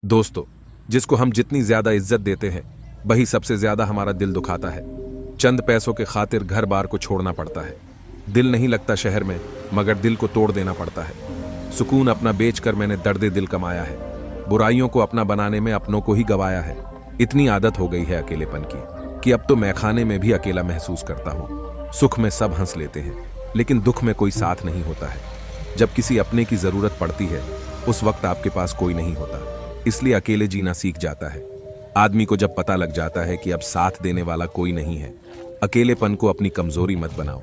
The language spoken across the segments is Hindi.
दोस्तों, जिसको हम जितनी ज्यादा इज्जत देते हैं वही सबसे ज्यादा हमारा दिल दुखाता है। चंद पैसों के खातिर घर बार को छोड़ना पड़ता है। दिल नहीं लगता शहर में, मगर दिल को तोड़ देना पड़ता है। सुकून अपना बेचकर मैंने दर्दे दिल कमाया है। बुराइयों को अपना बनाने में अपनों को ही गवाया है। इतनी आदत हो गई है अकेलेपन की कि अब तो मैं खाने में भी अकेला महसूस करता हूँ। सुख में सब हंस लेते हैं, लेकिन दुख में कोई साथ नहीं होता है। जब किसी अपने की जरूरत पड़ती है उस वक्त आपके पास कोई नहीं होता, इसलिए अकेले जीना सीख जाता है। आदमी को जब पता लग जाता है कि अब साथ देने वाला कोई नहीं है। अकेलेपन को अपनी कमजोरी मत बनाओ,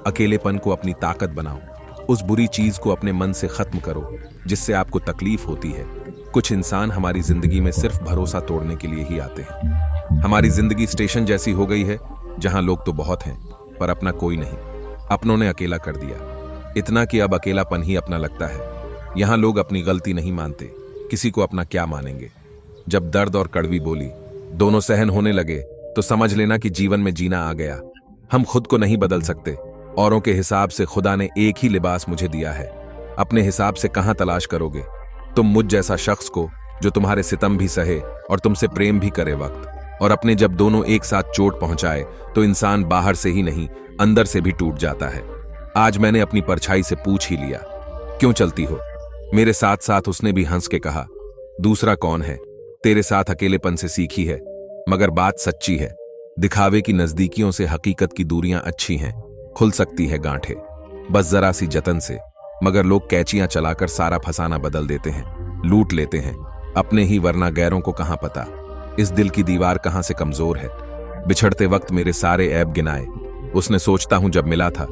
अकेलेपन को अपनी ताकत बनाओ। उस बुरी चीज को अपने मन से खत्म करो जिससे आपको तकलीफ होती है। कुछ इंसान हमारी जिंदगी में सिर्फ भरोसा तोड़ने के लिए ही आते हैं। हमारी जिंदगी स्टेशन जैसी हो गई है जहां लोग तो बहुत हैं पर अपना कोई नहीं। अपनों ने अकेला कर दिया, इतना कि अब अकेलापन ही अपना लगता है। यहां लोग अपनी गलती नहीं मानते, किसी को अपना क्या मानेंगे। जब दर्द और कड़वी बोली दोनों सहन होने लगे तो समझ लेना कि जीवन में जीना आ गया। हम खुद को नहीं बदल सकते, औरों के हिसाब से खुदा ने एक ही लिबास मुझे दिया है। अपने हिसाब से कहां तलाश करोगे तुम मुझ जैसा शख्स को जो तुम्हारे सितम भी सहे और तुमसे प्रेम भी करे वक्त। और अपने जब दोनों एक साथ चोट पहुंचाए तो इंसान बाहर से ही नहीं अंदर से भी टूट जाता है। आज मैंने अपनी परछाई से पूछ ही लिया, क्यों चलती हो? मेरे साथ साथ उसने भी हंस के कहा, दूसरा कौन है? तेरे साथ अकेलेपन से सीखी है। मगर बात सच्ची है, दिखावे की नजदीकियों से हकीकत की दूरियां अच्छी हैं। खुल सकती है गांठें बस जरा सी जतन से, मगर लोग कैचियां चलाकर सारा फसाना बदल देते हैं, लूट लेते हैं अपने ही, वरना गैरों को कहां पता इस दिल की दीवार कहां से कमजोर है। बिछड़ते वक्त मेरे सारे ऐब गिनाए उसने, सोचता हूं जब मिला था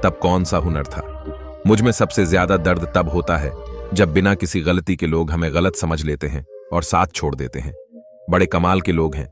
तब कौन सा हुनर था। मुझ में सबसे ज्यादा दर्द तब होता है जब बिना किसी गलती के लोग हमें गलत समझ लेते हैं और साथ छोड़ देते हैं। बड़े कमाल के लोग हैं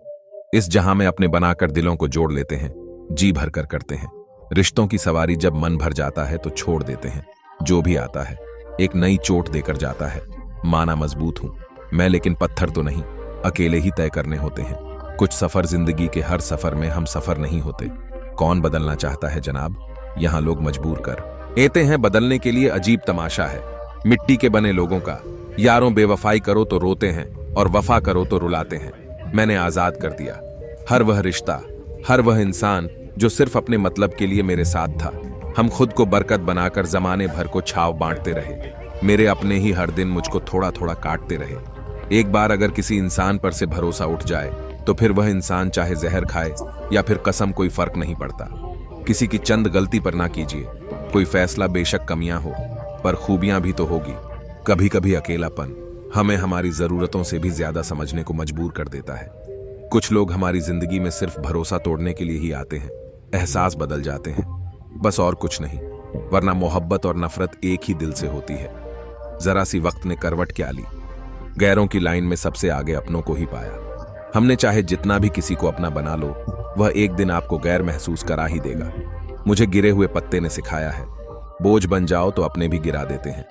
इस जहां में अपने बनाकर दिलों को जोड़ लेते हैं, जी भर कर करते हैं। रिश्तों की सवारी जब मन भर जाता है तो छोड़ देते हैं। जो भी आता है एक नई चोट देकर जाता है। माना मजबूत हूं मैं, लेकिन पत्थर तो नहीं, अकेले ही तय करने होते हैं। कुछ सफर जिंदगी के, हर सफर में हम सफर नहीं होते। कौन बदलना चाहता है जनाब? यहां लोग मजबूर कर एते हैं बदलने के लिए। अजीब तमाशा है मिट्टी के बने लोगों का। यारों बेवफाई करो तो रोते हैं और वफा करो तो रुलाते हैं। मैंने आजाद कर दिया हर वह रिश्ता, हर वह इंसान जो सिर्फ अपने मतलब के लिए मेरे साथ था। हम खुद को बरकत बनाकर जमाने भर को छाव बांटते रहे। मेरे अपने ही हर दिन मुझको थोड़ा थोड़ा काटते रहे। एक बार अगर किसी इंसान पर से भरोसा उठ जाए तो फिर वह इंसान चाहे जहर खाए या फिर कसम, कोई फर्क नहीं पड़ता। किसी की चंद गलती पर ना कीजिए। कोई फैसला बेशक कमियां हो पर खूबियां भी तो होगी। कभी कभी अकेलापन हमें हमारी जरूरतों से भी ज्यादा समझने को मजबूर कर देता है। कुछ लोग हमारी जिंदगी में सिर्फ भरोसा तोड़ने के लिए ही आते हैं। एहसास बदल जाते हैं बस, और कुछ नहीं, वरना मोहब्बत और नफरत एक ही दिल से होती है। जरा सी वक्त ने करवट क्या ली, गैरों की लाइन में सबसे आगे अपनों को ही पाया। हमने चाहे जितना भी किसी को अपना बना लो, वह एक दिन आपको गैर महसूस करा ही देगा। मुझे गिरे हुए पत्ते ने सिखाया है, बोझ बन जाओ तो अपने भी गिरा देते हैं।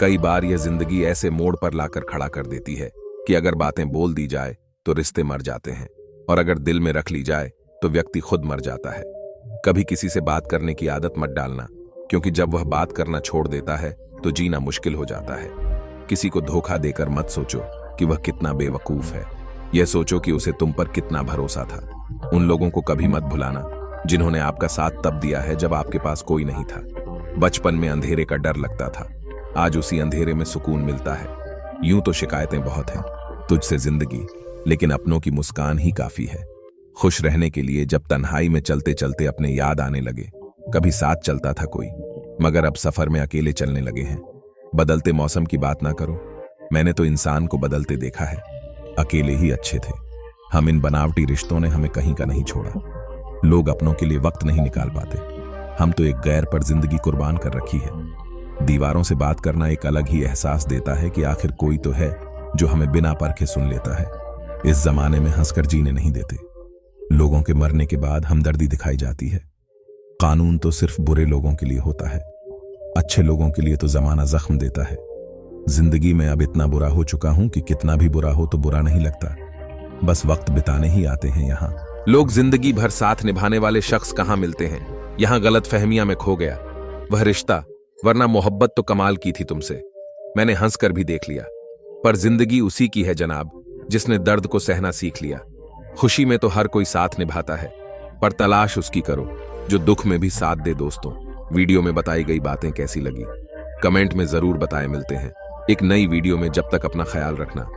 कई बार यह जिंदगी ऐसे मोड़ पर लाकर खड़ा कर देती है कि अगर बातें बोल दी जाए तो रिश्ते मर जाते हैं, और अगर दिल में रख ली जाए तो व्यक्ति खुद मर जाता है। कभी किसी से बात करने की आदत मत डालना, क्योंकि जब वह बात करना छोड़ देता है तो जीना मुश्किल हो जाता है। किसी को धोखा देकर मत सोचो कि वह कितना बेवकूफ है, यह सोचो कि उसे तुम पर कितना भरोसा था। उन लोगों को कभी मत भुलाना जिन्होंने आपका साथ तब दिया है जब आपके पास कोई नहीं था। बचपन में अंधेरे का डर लगता था, आज उसी अंधेरे में सुकून मिलता है। यूं तो शिकायतें बहुत हैं, तुझसे जिंदगी, लेकिन अपनों की मुस्कान ही काफी है। खुश रहने के लिए जब तन्हाई में चलते चलते अपने याद आने लगे, कभी साथ चलता था कोई, मगर अब सफर में अकेले चलने लगे हैं। बदलते मौसम की बात ना करो, मैंने तो इंसान को बदलते देखा है। अकेले ही अच्छे थे हम, इन बनावटी रिश्तों ने हमें कहीं का नहीं छोड़ा। लोग अपनों के लिए वक्त नहीं निकाल पाते, हम तो एक गैर पर जिंदगी कुर्बान कर रखी है। दीवारों से बात करना एक अलग ही एहसास देता है कि आखिर कोई तो है जो हमें बिना परखे सुन लेता है। इस जमाने में हंसकर जीने नहीं देते, लोगों के मरने के बाद हमदर्दी दिखाई जाती है। कानून तो सिर्फ बुरे लोगों के लिए होता है, अच्छे लोगों के लिए तो जमाना जख्म देता है। जिंदगी में अब इतना बुरा हो चुका हूं कि कितना भी बुरा हो तो बुरा नहीं लगता, बस वक्त बिताने ही आते हैं यहाँ। लोग जिंदगी भर साथ निभाने वाले शख्स कहां मिलते हैं, यहां गलत फहमियां में खो गया। वह रिश्ता, वरना मोहब्बत तो कमाल की थी तुमसे, मैंने हंसकर भी देख लिया। पर जिंदगी उसी की है जनाब जिसने दर्द को सहना सीख लिया। खुशी में तो हर कोई साथ निभाता है, पर तलाश उसकी करो जो दुख में भी साथ दे। दोस्तों, वीडियो में बताई गई बातें कैसी लगी कमेंट में जरूर बताएं। मिलते हैं एक नई वीडियो में, जब तक अपना ख्याल रखना।